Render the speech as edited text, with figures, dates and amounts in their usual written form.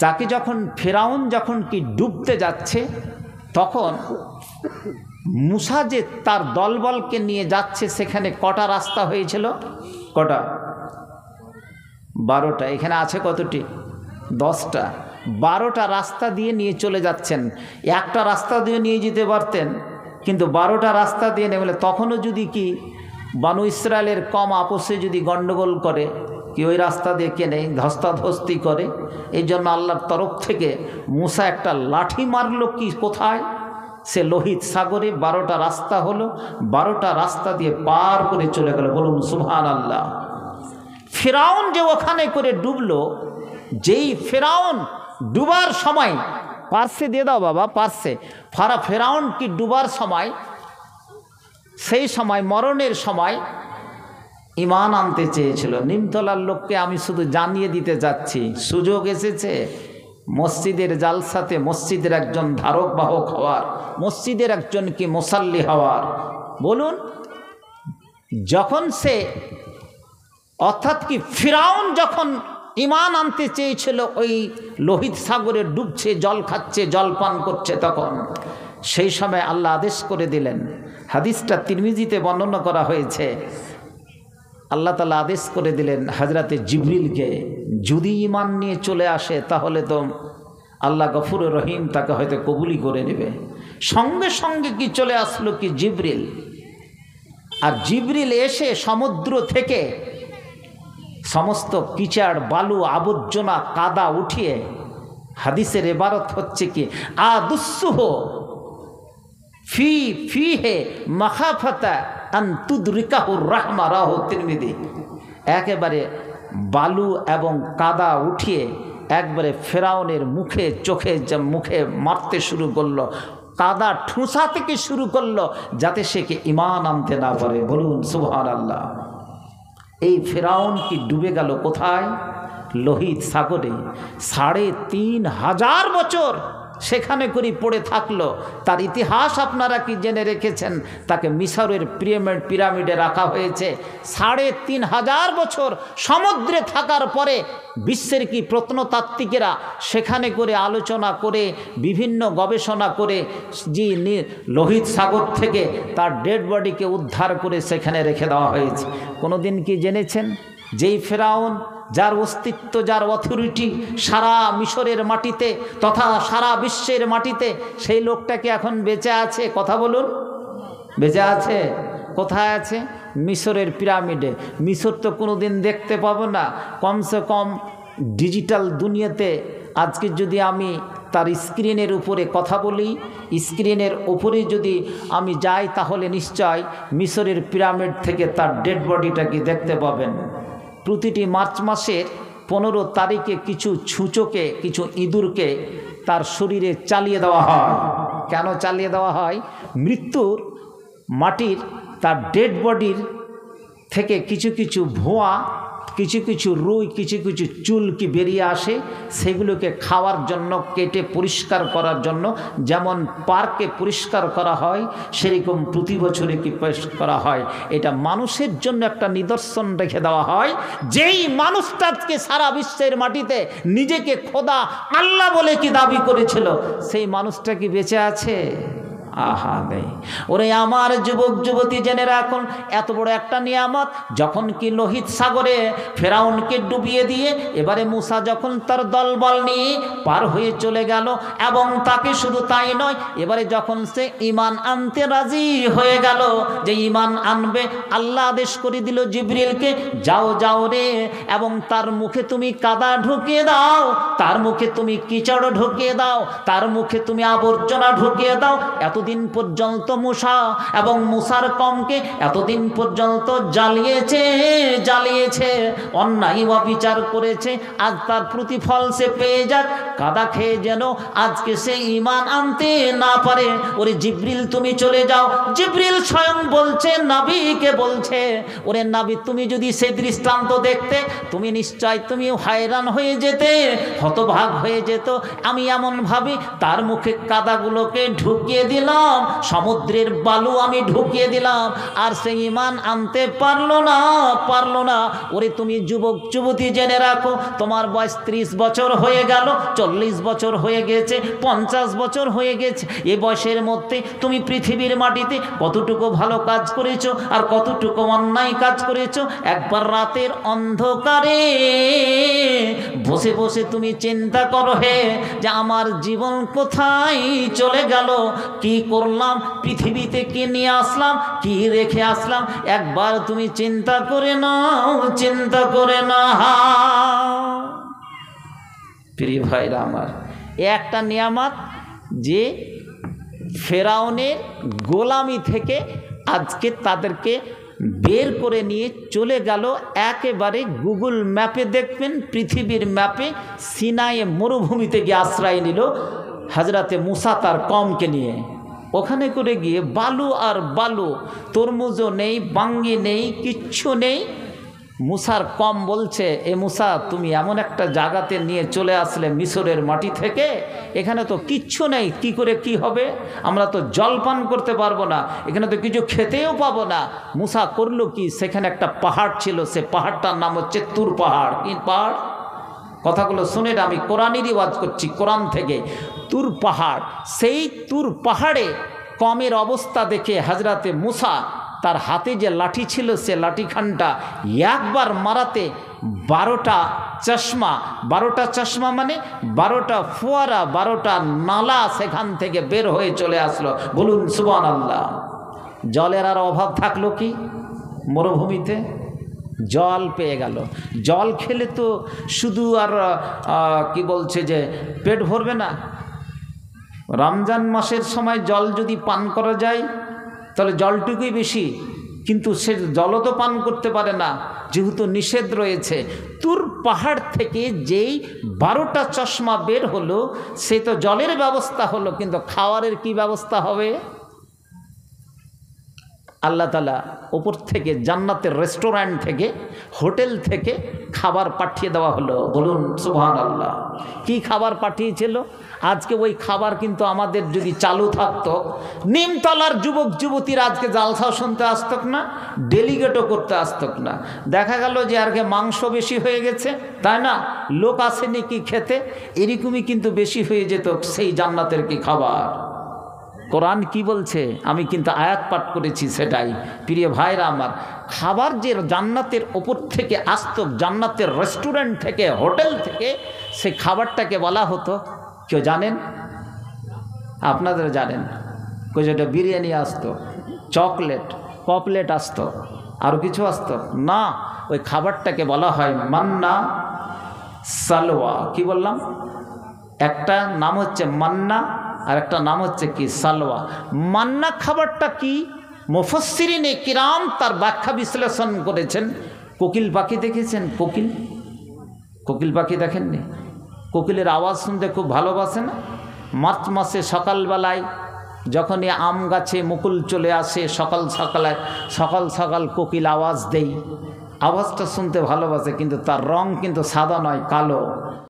তাকে যখন ফেরাউন যখন কি ডুবতে যাচ্ছে, তখন মুসা যে তার দলবলকে নিয়ে যাচ্ছে, সেখানে কটা রাস্তা হয়েছিল? কটা? 12টা। এখানে আছে কতটি? 10টা। 12টা রাস্তা দিয়ে নিয়ে চলে যাচ্ছেন। একটা রাস্তা দিয়ে নিয়ে যেতে পারতেন, কিন্তু 12টা রাস্তা দিয়ে নেমে তখনও যদি কি বানু ইসরায়েলের কম আপোষে যদি গণ্ডগোল করে, কি ওই রাস্তা দিয়ে কেনে ধস্তাধস্তি করে, এই জন্য আল্লাহর তরফ থেকে মুসা একটা লাঠি মারল। কি কোথায়? সে লোহিত সাগরে 12টা রাস্তা হলো, 12টা রাস্তা দিয়ে পার করে চলে গেল। বলুন সুবহানাল্লাহ। ফেরাউন যে ওখানে করে ডুবলো, যেই ফেরাউন ডুবার সময়, পার্সে দিয়ে দাও বাবা, পার্সে ফেরাউন কি ডুবার সময়, সেই সময় মরণের সময় ঈমান আনতে চেয়েছিল। নিমতলার লোককে আমি শুধু জানিয়ে দিতে যাচ্ছি, সুযোগ এসেছে মসজিদের জালসাতে মসজিদের একজন ধারক বাহক হওয়ার, মসজিদের একজন কি মুসাল্লি হওয়ার। বলুন, যখন সে অর্থাৎ কি ফিরাউন যখন ঈমান আনতে চেয়েছিল, ওই লোহিত সাগরে ডুবছে, জল খাচ্ছে, জল পান করছে, তখন সেই সময় আল্লাহ আদেশ করে দিলেন। হাদিসটা তিরমিজিতে বর্ণনা করা হয়েছে। আল্লাহ তাআলা আদেশ করে দিলেন হযরতে জিবরিলকে, যদি ঈমান নিয়ে চলে আসে তাহলে তো আল্লাহ গফুর রহিম তাকে হয়তো কবুলি করে নেবে। সঙ্গে সঙ্গে কি চলে আসলো কি জিবরিল। আর জিবরিল এসে সমুদ্র থেকে সমস্ত কিচাড়, বালু, আবর্জনা, কাদা উঠিয়ে, হাদিসের ইবারত হচ্ছে কি আদুসুহ ফিহে মাখাফাতা আন তুদরিকাহুর রাহমা, রাহু তিরমিজি। একেবারে বালু এবং কাদা উঠিয়ে একবারে ফেরাউনের মুখে, চোখে, মুখে মারতে শুরু করলো, কাদা ঠুসা থেকে শুরু করলো, যাতে সে কে ঈমান আনতে না পারে। বলুন সুবহানাল্লাহ। এই ফেরাউন কি ডুবে গেল কোথায়? লোহিত সাগরে। ৩৫০০ বছর সেখানে করে পড়ে থাকলো। তার ইতিহাস আপনারা কি জেনে রেখেছেন? তাকে মিশরের পিরামিডে রাখা হয়েছে। ৩৫০০ বছর সমুদ্রে থাকার পরে বিশ্বের কি প্রত্নতাত্ত্বিকেরা সেখানে করে আলোচনা করে, বিভিন্ন গবেষণা করে, যে লোহিত সাগর থেকে তার ডেড বডিকে উদ্ধার করে সেখানে রেখে দেওয়া হয়েছে। কোনো দিন কি জেনেছেন যেই ফেরাউন, যার অস্তিত্ব, যার অথরিটি সারা মিশরের মাটিতে তথা সারা বিশ্বের মাটিতে, সেই লোকটাকে এখন বেঁচে আছে? কথা বলুন, বেঁচে আছে? কোথায় আছে? মিশরের পিরামিডে। মিশর তো কোনো দিন দেখতে পাবো না। কমসে কম ডিজিটাল দুনিয়াতে আজকে যদি আমি তার স্ক্রিনের উপরে কথা বলি, স্ক্রিনের উপরে যদি আমি যাই, তাহলে নিশ্চয় মিশরের পিরামিড থেকে তার ডেড বডিটাকে দেখতে পাবেন। প্রতিটি মার্চ মাসের 15 তারিখে কিছু ছুঁচোকে, কিছু ইঁদুরকে তার শরীরে চালিয়ে দেওয়া হয়। কেন চালিয়ে দেওয়া হয়? মৃত্যুর মাটির, তার ডেড বডির থেকে কিছু কিছু ভুয়া, কিছু কিছু রুই, কিছু কিছু চুল কি বেরিয়ে আসে, সেগুলোকে খাওয়ার জন্য, কেটে পরিষ্কার করার জন্য, যেমন পার্কে পরিষ্কার করা হয়, সেরকম প্রতি বছরে কি পরিষ্কার করা হয়। এটা মানুষের জন্য একটা নিদর্শন রেখে দেওয়া হয়। যেই মানুষটাকে সারা বিশ্বের মাটিতে নিজেকে খোদা, আল্লাহ বলে কি দাবি করেছিল, সেই মানুষটা কি বেঁচে আছে? আহা নেই। ওরে আমার যুবক যুবতী, জেনে রাখুন, এত বড় একটা নিয়ামত যখন কি লোহিত সাগরে ফেরাউনকে ডুবিয়ে দিয়ে এবারে মুসা যখন তার দলবল নিয়ে পার হয়ে চলে গেল, এবং তাকে শুধু তাই নয়, এবারে যখন সে ঈমান আনতে রাজি হয়ে গেল, যে ঈমান আনবে, আল্লাহ আদেশ করে দিল জিবরিলকে, যাও যাও রে, এবং তার মুখে তুমি কাদা ঢুকিয়ে দাও, তার মুখে তুমি কিচড় ঢুকিয়ে দাও, তার মুখে তুমি আবর্জনা ঢুকিয়ে দাও। এতদিন পর্যন্ত মুসা এবং মুসার কমকে এতদিন পর্যন্ত জ্বালিয়েছে, অন্যায় অবিচার করেছে। আজ তার প্রতিফল সে পেয়ে যাক, কাদা খেয়ে যেন আজকে সে ঈমান আনতে না পারে। ওরে জিবরিল তুমি চলে যাও। জিবরিল স্বয়ং বলছে, নবীকে বলছে, ওরে নবী তুমি যদি সে দৃষ্টান্ত দেখতে, তুমি নিশ্চয় তুমি হয়রান হয়ে যেতে, হতভাগ হয়ে যেত। আমি এমন ভাবে তার মুখে কাদাগুলোকে ঢুকিয়ে দিলাম, দিলাম, সমুদ্রের বালু আমি ঢুকিয়ে দিলাম, আর সে ঈমান আনতে পারলো না। ওরে তুমি যুবক যুবতী জেনে রাখো, তোমার বয়স 30 বছর হয়ে গেল, 40 বছর হয়ে গেছে, 50 বছর হয়ে গেছে। এই বয়সের মধ্যে তুমি পৃথিবীর মাটিতে কতটুকু ভালো কাজ করেছো আর কতটুকু অন্যায় কাজ করেছো, একবার রাতের অন্ধকারে বসে বসে তুমি চিন্তা করো হে, যে আমার জীবন কোথায় চলে গেল, কি করলাম, পৃথিবীতে কি নিয়ে আসলাম, কি রেখে আসলাম, একবার তুমি চিন্তা করে নাও। প্রিয় ভাইরা আমার, একটা নিয়ামত যে ফেরাউনের গোলামি থেকে আজকে তাদেরকে বের করে নিয়ে চলে গেল একেবারে গুগল ম্যাপে দেখবেন, পৃথিবীর ম্যাপে সিনাইয়ে মরুভূমিতে গিয়ে আশ্রয় নিল হজরতে মুসা তার কওমকে নিয়ে। ওখানে করে গিয়ে বালু আর বালু, তরমুজও নেই, বাঙ্গি নেই, কিচ্ছু নেই। মুসার কম বলছে, এ মুসা তুমি এমন একটা জায়গাতে নিয়ে চলে আসলে মিশরের মাটি থেকে, এখানে তো কিচ্ছু নেই, কি করে কি হবে, আমরা তো জল পান করতে পারবো না, এখানে তো কিছু খেতেও পাবো না। মুসা করলো কি, সেখানে একটা পাহাড় ছিল, সে পাহাড়টার নাম হচ্ছে তুর পাহাড়। কি পাহাড়? কথাগুলো শুনে আমি কোরআনেরই ওয়াজ করছি, কোরআন থেকে। তুর পাহাড়, সেই তুর পাহাড়ে কমের অবস্থা দেখে হজরতে মুসা তার হাতে যে লাঠি ছিল, সে লাঠিখানটা একবার মারাতে 12টা চশমা মানে 12টা ফোয়ারা, 12টা নালা সেখান থেকে বের হয়ে চলে আসলো। বলুন সুবহানাল্লাহ। জলের আর অভাব থাকলো কি মরুভূমিতে? জল পেয়ে গেল। জল খেলে তো শুধু আর কি বলছে যে পেট ভরবে না। রমজান মাসের সময় জল যদি পান করা যায় তাহলে জলটুকুই বেশি, কিন্তু সে জলও তো পান করতে পারে না, যেহেতু নিষেধ রয়েছে। তুর পাহাড় থেকে যেই 12টা চশমা বের হলো, সে তো জলের ব্যবস্থা হলো, কিন্তু খাওয়ারের কি ব্যবস্থা হবে? আল্লাহ তাআলা ওপর থেকে জান্নাতের রেস্টুরেন্ট থেকে, হোটেল থেকে খাবার পাঠিয়ে দেওয়া হলো। বলুন সুবহানাল্লাহ। কি খাবার পাঠিয়েছিল? আজকে ওই খাবার কিন্তু আমাদের যদি চালু থাকতো, নিমতলার যুবক যুবতীরা আজকে জালসাও শুনতে আসতক না, ডেলিগেটও করতে আসতক না। দেখা গেল যে আজকে মাংস বেশি হয়ে গেছে, তাই না, লোক আসেনি কি খেতে, এরকমই কিন্তু বেশি হয়ে যেত সেই জান্নাতের কি খাবার। কোরআন কি বলছে আমি কিন্তু আয়াত পাঠ করেছি, সেটাই। প্রিয় ভাইরা আমার, খাবার যে জান্নাতের ওপর থেকে আসতো, জান্নাতের রেস্টুরেন্ট থেকে, হোটেল থেকে, সেই খাবারটাকে বলা হতো, কেউ জানেন? আপনাদের জানেন? যেটা বিরিয়ানি আসতো, চকলেট, পপলেট আসতো, আরও কিছু আসতো না, ওই খাবারটাকে বলা হয় মান্না সালোয়া। কি বললাম? একটা নাম হচ্ছে মান্না আর একটা নাম হচ্ছে কি সালোয়া। মান্না খাবারটা কি, মুফাসসিরিনে কিরাম তার ব্যাখ্যা বিশ্লেষণ করেছেন। কোকিল পাখি দেখেছেন? কোকিল পাখি দেখেননি? কোকিলের আওয়াজ শুনতে খুব ভালোবাসে না? মার্চ মাসে সকালবেলায় যখনই আম গাছে মুকুল চলে আসে, সকাল সকাল কোকিল আওয়াজ দেই, আওয়াজটা শুনতে ভালোবাসে, কিন্তু তার রং কিন্তু সাদা নয়, কালো।